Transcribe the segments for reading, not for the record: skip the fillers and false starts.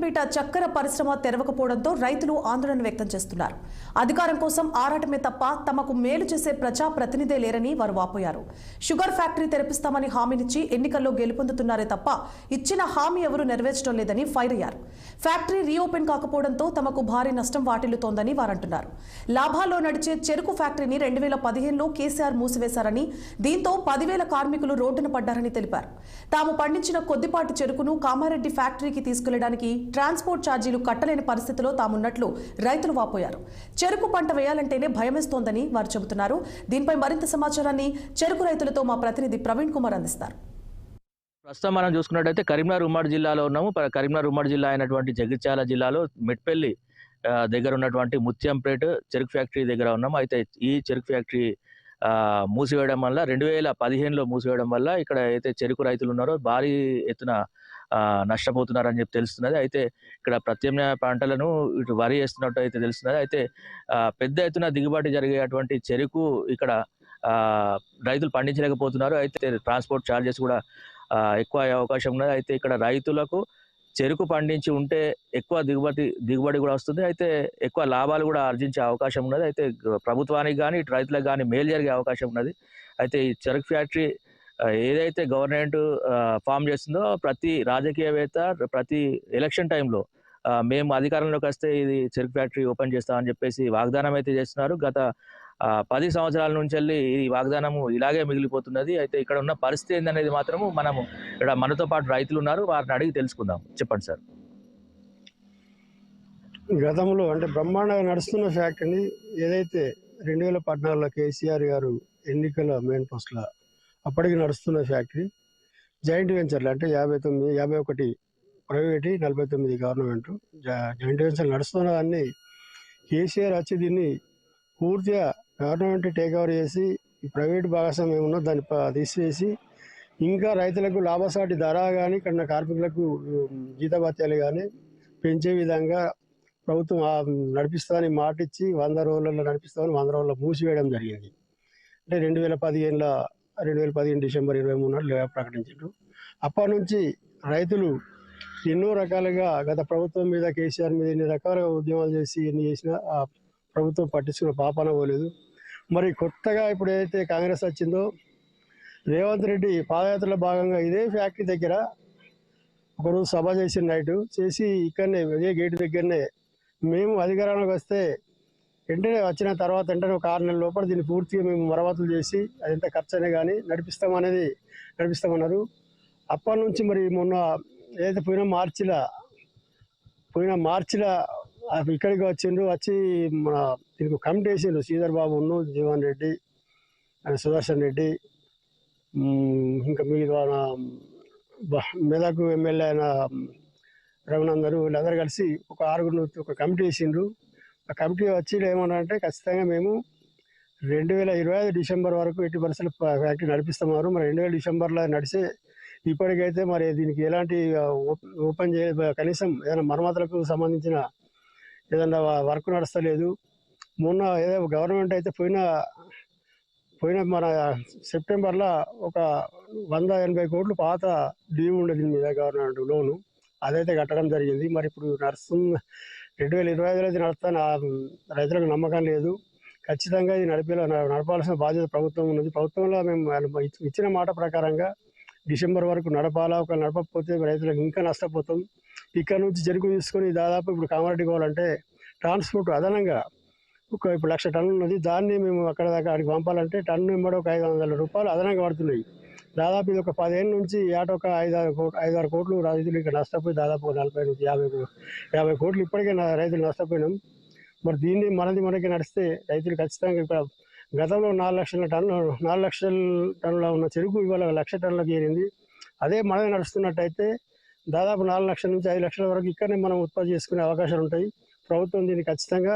పీట చక్కెర పరిశ్రమ తెరవకపోవడంతో రైతులు ఆందోళన వ్యక్తం చేస్తున్నారు. అధికారం కోసం ఆరాటమే తప్ప తమకు మేలు చేసే ప్రజా ప్రతినిధే లేరని వారు వాపోయారు. షుగర్ ఫ్యాక్టరీ తెరపిస్తామని హామీనిచ్చి ఎన్నికల్లో గెలుపొందుతున్నారే తప్ప ఇచ్చిన హామీ ఎవరూ నెరవేర్చడం లేదని ఫైర్ అయ్యారు. ఫ్యాక్టరీ రీఓపెన్ కాకపోవడంతో తమకు భారీ నష్టం వాటిల్లుతోందని వారంటున్నారు. లాభాల్లో నడిచే చెరుకు ఫ్యాక్టరీని 2015లో కేసీఆర్ మూసివేశారని, దీంతో 10,000 కార్మికులు రోడ్డున పడ్డారని తెలిపారు. తాము పండించిన కొద్దిపాటి చెరుకును కామారెడ్డి ఫ్యాక్టరీకి తీసుకెళ్లడానికి ట్రాన్స్పోర్ట్ ఛార్జీలు కట్టలేని పరిస్థితిలో తామున్నట్లు రైతులు వాపోయారు. చెరుకు పంట వేయాలంటేనే భయమేస్తోందని వారు చెబుతున్నారు. దీనిపై మరింత సమాచారాన్ని చెరుకు రైతులతో మా ప్రతినిధి ప్రవీణ్ కుమార్ అందిస్తారు. ప్రస్తుతం మనం చూసుకున్నట్టయితే కరీంనగర్ ఉమ్మడి జిల్లాలో ఉన్నాము. కరీంనగర్ ఉమ్మడి జిల్లా అయినటువంటి జగిత్యాల జిల్లాలో మెట్పల్లి దగ్గర ఉన్నటువంటి ముత్యంపేట చెరుకు ఫ్యాక్టరీ దగ్గర ఉన్నాము. అయితే ఈ చెరుకు ఫ్యాక్టరీ మూసివేయడం వల్ల 2015లో మూసివేయడం వల్ల ఇక్కడ అయితే చెరుకు రైతులు ఉన్నారో భారీ ఎత్తున నష్టపోతున్నారని చెప్పి తెలుస్తున్నది. అయితే ఇక్కడ ప్రత్యామ్నాయ పంటలను ఇటు వరి వేస్తున్నట్టు అయితే తెలుస్తున్నది. అయితే పెద్ద ఎత్తున దిగుబడి జరిగేటువంటి చెరుకు ఇక్కడ రైతులు పండించలేకపోతున్నారు. అయితే ట్రాన్స్పోర్ట్ ఛార్జెస్ కూడా ఎక్కువ అయ్యే అవకాశం ఉన్నది. అయితే ఇక్కడ రైతులకు చెరుకు పండించి ఉంటే ఎక్కువ దిగుబడి కూడా వస్తుంది. అయితే ఎక్కువ లాభాలు కూడా ఆర్జించే అవకాశం ఉన్నది. అయితే ప్రభుత్వానికి కానీ ఇటు రైతులకు కానీ మేలు జరిగే అవకాశం ఉన్నది. అయితే ఈ చెరుకు ఫ్యాక్టరీ ఏదైతే గవర్నమెంట్ ఫామ్ చేస్తుందో ప్రతి రాజకీయవేత్త ప్రతి ఎలక్షన్ టైంలో మేము అధికారంలోకి వస్తే ఇది చెరుకు ఫ్యాక్టరీ ఓపెన్ చేస్తామని చెప్పేసి వాగ్దానం అయితే చేస్తున్నారు. గత 10 సంవత్సరాల నుంచి వెళ్ళి ఈ వాగ్దానము ఇలాగే మిగిలిపోతున్నది. అయితే ఇక్కడ ఉన్న పరిస్థితి ఏందనేది మాత్రము మనము ఇక్కడ మనతో పాటు రైతులు ఉన్నారు, వారిని అడిగి తెలుసుకుందాం. చెప్పండి సార్. గతంలో అంటే బ్రహ్మాండంగా నడుస్తున్న ఫ్యాక్టరీని ఏదైతే 2014లో కేసీఆర్ గారు ఎన్నికల మెయిన్ పోస్ట్ల అప్పటికి నడుస్తున్న ఫ్యాక్టరీ జాయింట్ వెంచర్లు అంటే 51 ప్రైవేట్, 49 గవర్నమెంట్ జాయింట్ వెంచర్లు నడుస్తున్న దాన్ని కేసీఆర్ వచ్చి దీన్ని పూర్తిగా గవర్నమెంట్ టేక్ ఓవర్ చేసి ఈ ప్రైవేట్ భాగస్వామ్యం ఉన్నది దాన్ని తీసివేసి ఇంకా రైతులకు లాభసాటి ధర కానీ కన్నా కార్మికులకు జీతభత్యాలు కానీ పెంచే విధంగా ప్రభుత్వం నడిపిస్తామని మాటిచ్చి 100 రోజులలో నడిపిస్తామని 100 రోజుల్లో మూసివేయడం జరిగింది. అంటే 2015 డిసెంబర్ 23 ప్రకటించారు. అప్పటి నుంచి రైతులు ఎన్నో రకాలుగా గత ప్రభుత్వం మీద కేసీఆర్ మీద ఎన్ని రకాలుగా ఉద్యమాలు చేసి ఎన్ని చేసినా ఆ ప్రభుత్వం పట్టించుకున్న పాపాన పోలేదు. మరి కొత్తగా ఇప్పుడు ఏదైతే కాంగ్రెస్ వచ్చిందో రేవంత్ రెడ్డి పాదయాత్రలో భాగంగా ఇదే ఫ్యాక్టరీ దగ్గర ఒకరోజు సభ చేసిన నైటు చేసి ఇక్కడనే ఇదే గేటు దగ్గరనే మేము అధికారంలోకి వస్తే వెంటనే వచ్చిన తర్వాత వెంటనే ఒక 6 నెలల లోపల దీన్ని పూర్తిగా మేము మరమ్మతులు చేసి అది ఎంత ఖర్చు అయినా కానీ నడిపిస్తామన్నారు. అప్పటి నుంచి మరి మొన్న ఏదైతే పోయిన మార్చిలో ఇక్కడికి వచ్చి మన దీనికి కమిటీ వేసిండ్రు. శ్రీధర్ బాబు, జీవన్ రెడ్డి, సుదర్శన్ రెడ్డి, ఇంకా మిగతా మెదక్ ఎమ్మెల్యే అయిన రఘునందన్ వీళ్ళందరూ కలిసి ఒక 6 ఒక కమిటీ వేసిండ్రు. ఆ కమిటీ వచ్చి ఏమన్నారంటే ఖచ్చితంగా మేము 2025 డిసెంబర్ వరకు ఎట్టి పరిస్థితులు ఫ్యాక్టరీ నడిపిస్తున్నారు. మరి 2000 డిసెంబర్లో నడిచే ఇప్పటికైతే మరి దీనికి ఎలాంటి ఓపెన్ కనీసం ఏదైనా మరమ్మతులకు సంబంధించిన ఏదన్నా వర్క్ నడుస్తలేదు. మొన్న ఏదో గవర్నమెంట్ అయితే పోయిన మన సెప్టెంబర్లో ఒక 180 కోట్లు పాత డ్యూ ఉండేది మీద గవర్నమెంట్ లోను, అదైతే కట్టడం జరిగింది. మరి ఇప్పుడు 2025లో అయితే నడుస్తాను రైతులకు నమ్మకం లేదు. ఖచ్చితంగా ఇది నడపాల్సిన బాధ్యత ప్రభుత్వం ఉన్నది. ప్రభుత్వంలో మేము ఇచ్చిన మాట ప్రకారంగా డిసెంబర్ వరకు నడపాలా. ఒక నడపకపోతే రైతులకు ఇంకా నష్టపోతాం. ఇక్కడ నుంచి చెరుకు తీసుకొని దాదాపు ఇప్పుడు కామారెడ్డి పోవాలంటే ట్రాన్స్పోర్ట్ అదనంగా ఇప్పుడు 1,00,000 టన్నులు ఉన్నది. దాన్ని మేము అక్కడికి పంపాలంటే టన్ను వెంబడి ఒక 500 రూపాయలు అదనంగా పడుతున్నాయి. దాదాపు ఇది ఒక 10 ఏళ్ళ నుంచి ఏట ఒక 5-6 కోట్లు రైతులు ఇక్కడ నష్టపోయి దాదాపు 40 నుంచి 50 కోట్లు ఇప్పటికే రైతులు నష్టపోయినాం. మరి దీన్ని మనకి నడిస్తే రైతులు ఖచ్చితంగా ఇక్కడ గతంలో 4 లక్షల టన్నుల ఉన్న చెరుకు ఇవాళ 1,00,000 టన్నులకు చేరింది. అదే మనది నడుస్తున్నట్టయితే దాదాపు 4 లక్షల నుంచి 5 లక్షల వరకు ఇక్కడనే మనం ఉత్పత్తి చేసుకునే అవకాశాలు ఉంటాయి. ప్రభుత్వం దీన్ని ఖచ్చితంగా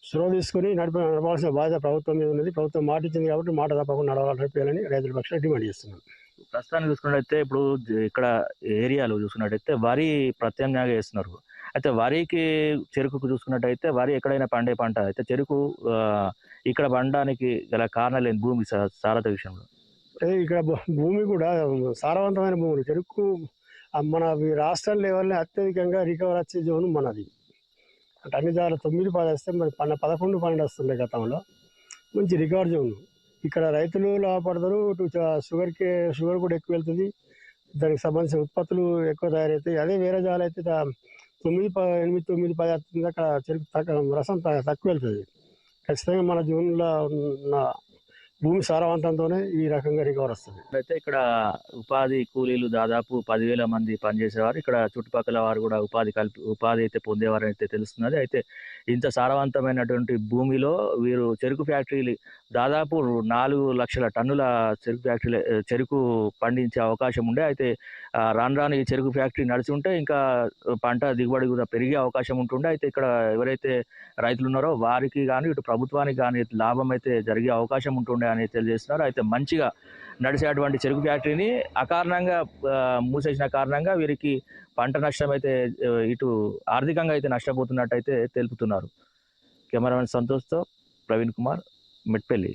చొరవ తీసుకుని నడపాల్సిన బాధ్యత ప్రభుత్వం మీద ఉన్నది. ప్రభుత్వం మాట ఇచ్చింది కాబట్టి మాట తప్పకుండా నడిపేయాలని రైతుల పక్షాన డిమాండ్ చేస్తున్నాం. ప్రస్తుతానికి చూసుకున్నట్టయితే ఇప్పుడు ఇక్కడ ఏరియాలో చూసుకున్నట్టయితే వరి ప్రత్యామ్నాయంగా వేస్తున్నారు. అయితే వరికి చెరుకుకు చూసుకున్నట్టయితే వరి ఎక్కడైనా పండే పంట, అయితే చెరుకు ఇక్కడ పండడానికి గల కారణాలు ఏంటి? భూమి సారత విషయంలో ఇక్కడ భూమి కూడా సారవంతమైన భూములు చెరుకు మన రాష్ట్రం లెవెల్ని అత్యధికంగా రికవర్ వచ్చే జోన్ మనది. అంటే అన్ని దాని 9-10 వస్తే మరి 11-12 వస్తుండే గతంలో. మంచి రికవర్ జోన్. ఇక్కడ రైతులు లాభపడతారు. ఇటు షుగర్ కూడా ఎక్కువ వెళ్తుంది. దానికి సంబంధించిన ఉత్పత్తులు ఎక్కువ తయారవుతాయి. అదే వేరే జాలు అయితే 8, 9, 10 వస్తుంది. అక్కడ చెరుకు రసం తక్కువ వెళ్తుంది. ఖచ్చితంగా మన జోన్లో ఉన్న భూమి సారవంతంతోనే ఈ రకంగా రికవర్ వస్తుంది. అయితే ఇక్కడ ఉపాధి కూలీలు దాదాపు 10,000 మంది పనిచేసేవారు. ఇక్కడ చుట్టుపక్కల వారు కూడా ఉపాధి అయితే పొందేవారని అయితే తెలుస్తున్నది. అయితే ఇంత సారవంతమైనటువంటి భూమిలో వీరు చెరుకు ఫ్యాక్టరీలు దాదాపు 4 లక్షల టన్నుల చెరుకు పండించే అవకాశం ఉండే. అయితే రాను ఈ చెరుకు ఫ్యాక్టరీ నడిచి ఉంటే ఇంకా పంట దిగుబడి కూడా పెరిగే అవకాశం ఉంటుండే. అయితే ఇక్కడ ఎవరైతే రైతులు ఉన్నారో వారికి కానీ ఇటు ప్రభుత్వానికి కానీ లాభం అయితే జరిగే అవకాశం ఉంటుండే అని తెలియజేస్తున్నారు. అయితే మంచిగా నడిచేటువంటి చెరుకు ఫ్యాక్టరీని అకారణంగా మూసేసిన కారణంగా వీరికి పంట నష్టం అయితే ఇటు ఆర్థికంగా అయితే నష్టపోతున్నట్టు అయితే తెలుపుతున్నారు. కెమెరామెన్ సంతోష్తో ప్రవీణ్ కుమార్, మెట్పల్లి.